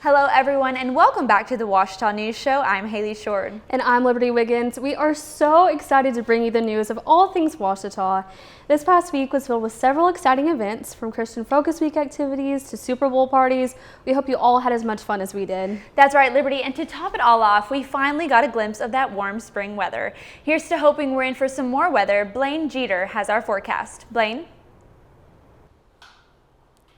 Hello everyone and welcome back to the Ouachita News Show. I'm Haley Short. And I'm Liberty Wiggins. We are so excited to bring you the news of all things Ouachita. This past week was filled with several exciting events, from Christian Focus Week activities to Super Bowl parties. We hope you all had as much fun as we did. That's right, Liberty, and to top it all off, we finally got a glimpse of that warm spring weather. Here's to hoping we're in for some more weather. Blaine Jeter has our forecast. Blaine?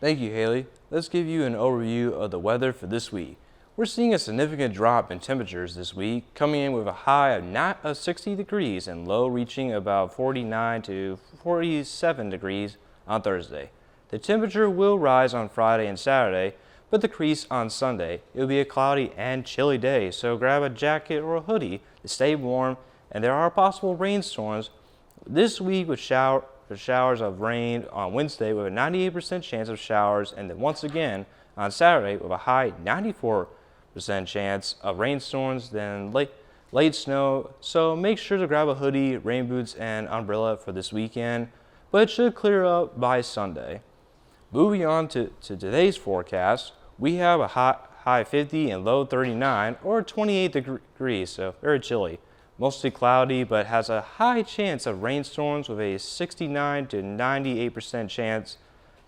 Thank you, Haley. Let's give you an overview of the weather for this week. We're seeing a significant drop in temperatures this week, coming in with a high of 60 degrees and low reaching about 49 to 47 degrees on Thursday. The temperature will rise on Friday and Saturday, but decrease on Sunday. It will be a cloudy and chilly day, so grab a jacket or a hoodie to stay warm, and there are possible rainstorms this week with showers of rain on Wednesday with a 98% chance of showers, and then once again on Saturday with a high 94% chance of rainstorms, then late snow. So make sure to grab a hoodie, rain boots, and umbrella for this weekend, but it should clear up by Sunday. Moving on to today's forecast, we have a high 50 and low 39 or 28 degrees, so very chilly. Mostly cloudy, but has a high chance of rainstorms with a 69 to 98% chance.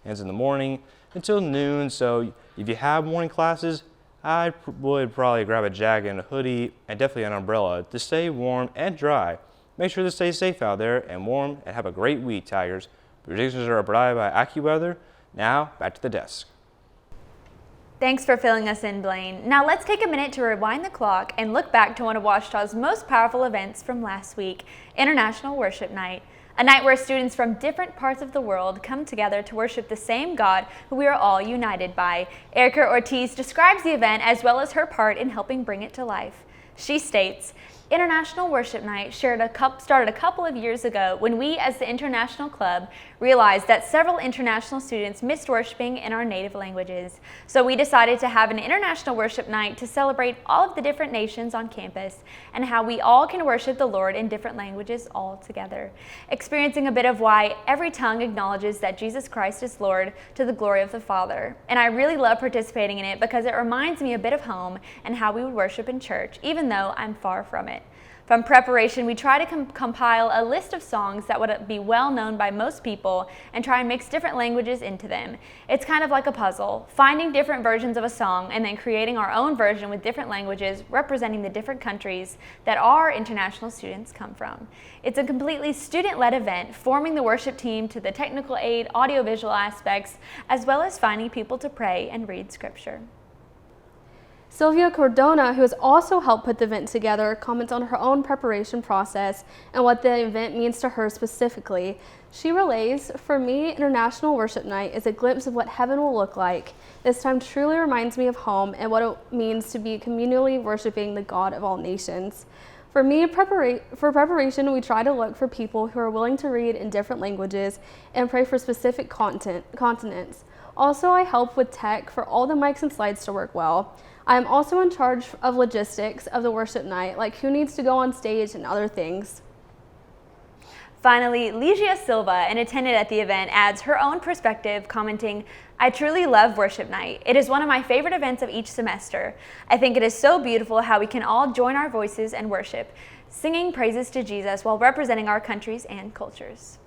Ends in the morning until noon, so if you have morning classes, I would probably grab a jacket and a hoodie and definitely an umbrella to stay warm and dry. Make sure to stay safe out there and warm, and have a great week, Tigers. Predictions are provided by AccuWeather. Now, back to the desk. Thanks for filling us in, Blaine. Now let's take a minute to rewind the clock and look back to one of Ouachita's most powerful events from last week, International Worship Night. A night where students from different parts of the world come together to worship the same God who we are all united by. Erica Ortiz describes the event as well as her part in helping bring it to life. She states, International Worship Night started a couple of years ago when we, as the International Club, realized that several international students missed worshiping in our native languages. So we decided to have an International Worship Night to celebrate all of the different nations on campus and how we all can worship the Lord in different languages all together, experiencing a bit of why every tongue acknowledges that Jesus Christ is Lord to the glory of the Father. And I really love participating in it because it reminds me a bit of home and how we would worship in church, even though I'm far from it. From preparation, we try to compile a list of songs that would be well known by most people and try and mix different languages into them. It's kind of like a puzzle, finding different versions of a song and then creating our own version with different languages representing the different countries that our international students come from. It's a completely student-led event, forming the worship team to the technical aid, audiovisual aspects, as well as finding people to pray and read scripture. Sylvia Cordona, who has also helped put the event together, comments on her own preparation process and what the event means to her specifically. She relays, "For me, International Worship Night is a glimpse of what heaven will look like. This time truly reminds me of home and what it means to be communally worshiping the God of all nations. For me, for preparation, we try to look for people who are willing to read in different languages and pray for specific continents. Also, I help with tech for all the mics and slides to work well. I am also in charge of logistics of the worship night, like who needs to go on stage and other things." Finally, Ligia Silva, an attendant at the event, adds her own perspective, commenting, "I truly love Worship Night. It is one of my favorite events of each semester. I think it is so beautiful how we can all join our voices and worship, singing praises to Jesus while representing our countries and cultures."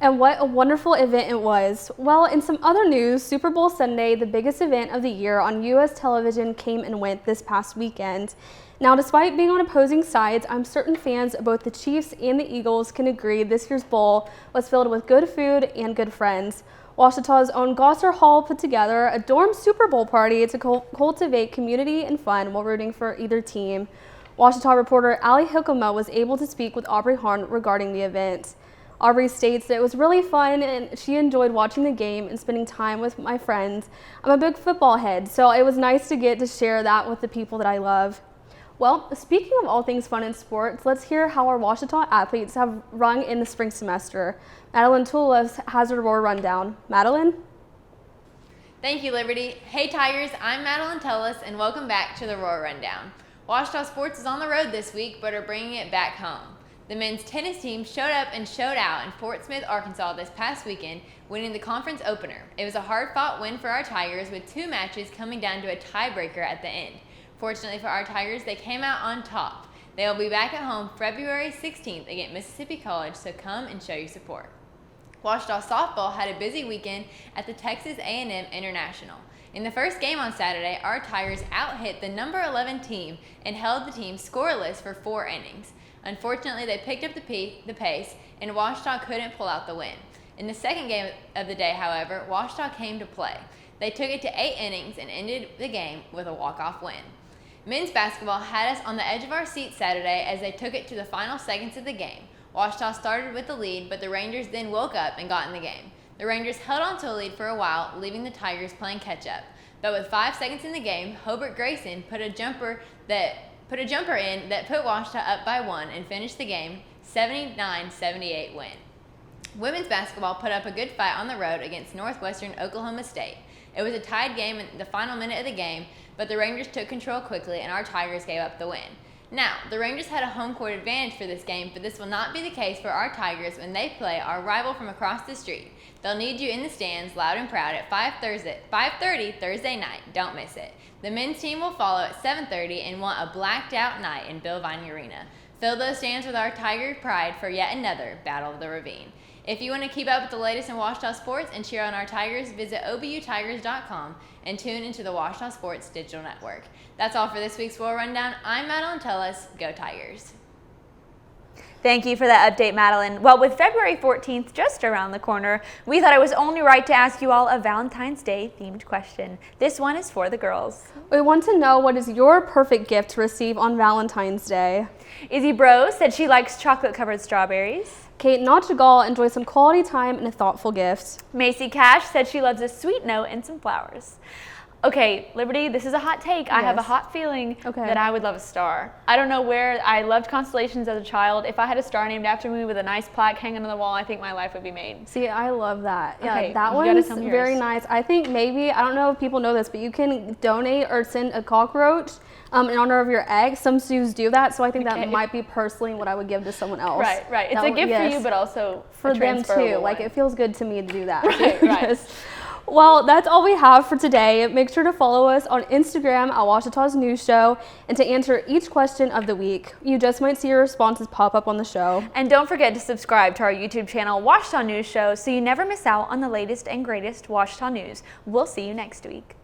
And what a wonderful event it was. Well, in some other news, Super Bowl Sunday, the biggest event of the year on U.S. television, came and went this past weekend. Now, despite being on opposing sides, I'm certain fans of both the Chiefs and the Eagles can agree this year's bowl was filled with good food and good friends. Ouachita's own Gosser Hall put together a dorm Super Bowl party to cultivate community and fun while rooting for either team. Ouachita reporter Ali Hikoma was able to speak with Aubrey Harn regarding the event. Aubrey states that it was really fun and she enjoyed watching the game and spending time with my friends. I'm a big football head, so it was nice to get to share that with the people that I love. Well, speaking of all things fun in sports, let's hear how our Ouachita athletes have rung in the spring semester. Madeline Toulis has a Roar rundown. Madeline? Thank you, Liberty. Hey Tigers, I'm Madeline Tullis and welcome back to the Roar Rundown. Ouachita Sports is on the road this week but are bringing it back home. The men's tennis team showed up and showed out in Fort Smith, Arkansas this past weekend, winning the conference opener. It was a hard-fought win for our Tigers, with 2 matches coming down to a tiebreaker at the end. Fortunately for our Tigers, they came out on top. They will be back at home February 16th against Mississippi College, so come and show your support. Ouachita softball had a busy weekend at the Texas A&M International. In the first game on Saturday, our Tigers out-hit the number 11 team and held the team scoreless for 4 innings. Unfortunately, they picked up the pace, and Ouachita couldn't pull out the win. In the second game of the day, however, Ouachita came to play. They took it to 8 innings and ended the game with a walk-off win. Men's basketball had us on the edge of our seat Saturday as they took it to the final seconds of the game. Ouachita started with the lead, but the Rangers then woke up and got in the game. The Rangers held on to a lead for a while, leaving the Tigers playing catch-up. But with 5 seconds in the game, Hobart Grayson put a jumper in that put Ouachita up by 1 and finished the game 79-78 win. Women's basketball put up a good fight on the road against Northwestern Oklahoma State. It was a tied game in the final minute of the game, but the Rangers took control quickly and our Tigers gave up the win. Now, the Rangers had a home court advantage for this game, but this will not be the case for our Tigers when they play our rival from across the street. They'll need you in the stands, loud and proud, at 5:30 Thursday night. Don't miss it. The men's team will follow at 7:30 and want a blacked-out night in Bill Viney Arena. Fill those stands with our Tiger pride for yet another Battle of the Ravine. If you want to keep up with the latest in Ouachita sports and cheer on our Tigers, visit obutigers.com and tune into the Ouachita Sports Digital Network. That's all for this week's War Rundown. I'm Madeline Tellis. Go Tigers. Thank you for that update, Madeline. Well, with February 14th just around the corner, we thought it was only right to ask you all a Valentine's Day themed question. This one is for the girls. We want to know, what is your perfect gift to receive on Valentine's Day? Izzy Bro said she likes chocolate-covered strawberries. Kate Notchagal enjoys some quality time and a thoughtful gift. Macy Cash said she loves a sweet note and some flowers. Okay, Liberty, this is a hot take. I have a Yes. hot feeling that I would love a star. I don't know where. I loved constellations as a child. If I had a star named after me with a nice plaque hanging on the wall, I think my life would be made. See, I love that. Okay, Yeah, that you gotta one's tell me very yours. nice. I think maybe, I don't know if people know this, but you can donate or send a cockroach in honor of your ex. Some zoos do that, so I think Okay. that might be personally what I would give to someone else. Right. It's That a would- gift for yes. you, but also For a them too. transferable Like, one. it feels good to me to do that. Right. Yes. Well, that's all we have for today. Make sure to follow us on Instagram at Ouachita's News Show and to answer each question of the week. You just might see your responses pop up on the show. And don't forget to subscribe to our YouTube channel, Ouachita News Show, so you never miss out on the latest and greatest Ouachita news. We'll see you next week.